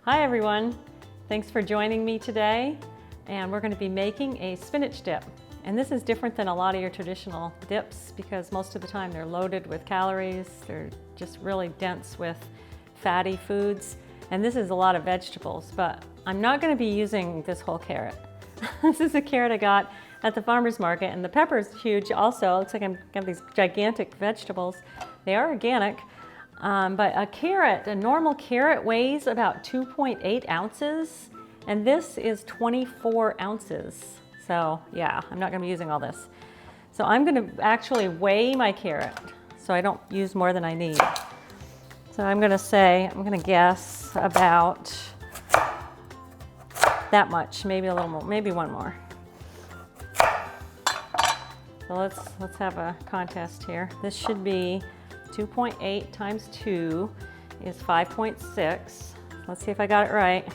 Hi everyone, thanks for joining me today, and we're going to be making a spinach dip. And this is different than a lot of your traditional dips because most of the time they're loaded with calories, they're just really dense with fatty foods, and this is a lot of vegetables, but I'm not going to be using this whole carrot. This is a carrot I got at the farmer's market, and the pepper is huge also. It looks like I'm got these gigantic vegetables. They are organic. But a normal carrot weighs about 2.8 ounces, and this is 24 ounces. So yeah, I'm not gonna be using all this. So I'm gonna actually weigh my carrot so I don't use more than I need. So I'm gonna guess about that much, maybe a little more, maybe one more. So let's have a contest here. This should be 2.8 times 2 is 5.6. Let's see if I got it right.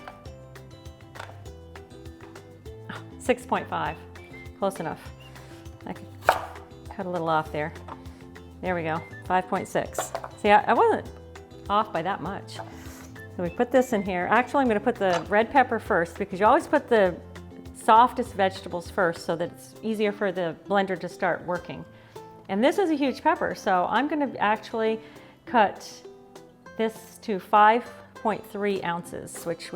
6.5. Close enough. I could cut a little off there. There we go. 5.6. See, I wasn't off by that much. So we put this in here. Actually, I'm going to put the red pepper first because you always put the softest vegetables first so that it's easier for the blender to start working. And this is a huge pepper, so I'm going to actually cut this to 5.3 ounces, which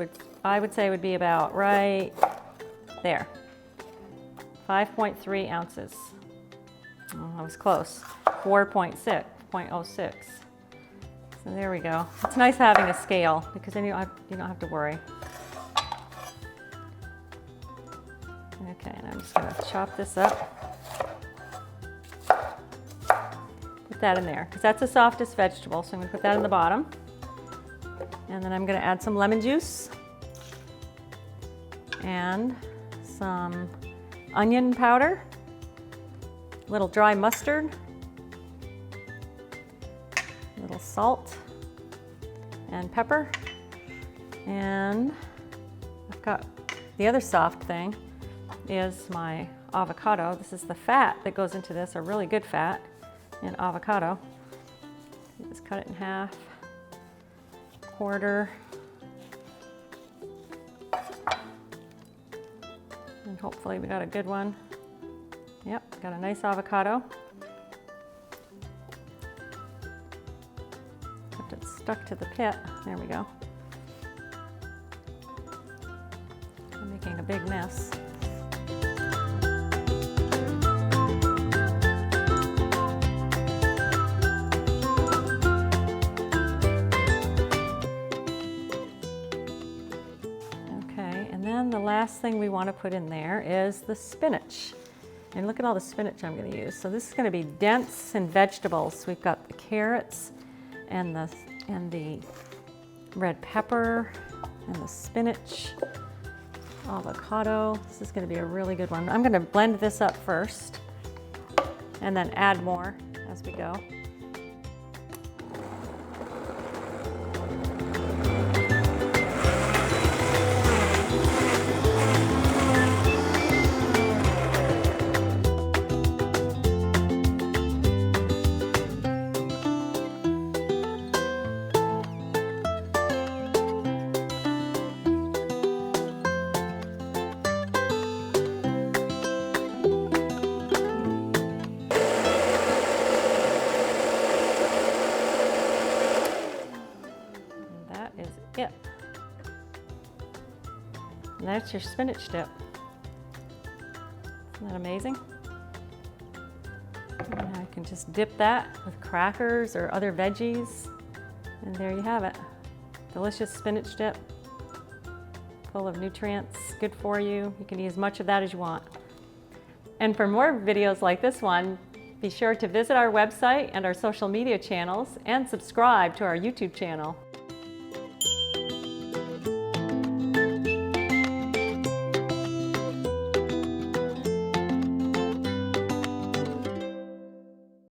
I would say would be about right there. 5.3 ounces. Oh, I was close. 4.06. So there we go. It's nice having a scale because then you don't have to worry. Okay, and I'm just going to chop this up. Put that in there because that's the softest vegetable, so I'm going to put that in the bottom. And then I'm going to add some lemon juice and some onion powder, a little dry mustard, a little salt and pepper, and I've got the other soft thing is my avocado. This is the fat that goes into this, a really good fat in avocado. You just cut it in half, quarter, and hopefully we got a good one. Yep, got a nice avocado. Kept it stuck to the pit. There we go. I'm making a big mess. The last thing we want to put in there is the spinach. And look at all the spinach I'm going to use. So this is going to be dense in vegetables. We've got the carrots and the red pepper and the spinach, avocado. This is going to be a really good one. I'm going to blend this up first and then add more as we go. It. And that's your spinach dip. Isn't that amazing? And I can just dip that with crackers or other veggies, and there you have it. Delicious spinach dip, full of nutrients, good for you. You can eat as much of that as you want. And for more videos like this one, be sure to visit our website and our social media channels and subscribe to our YouTube channel.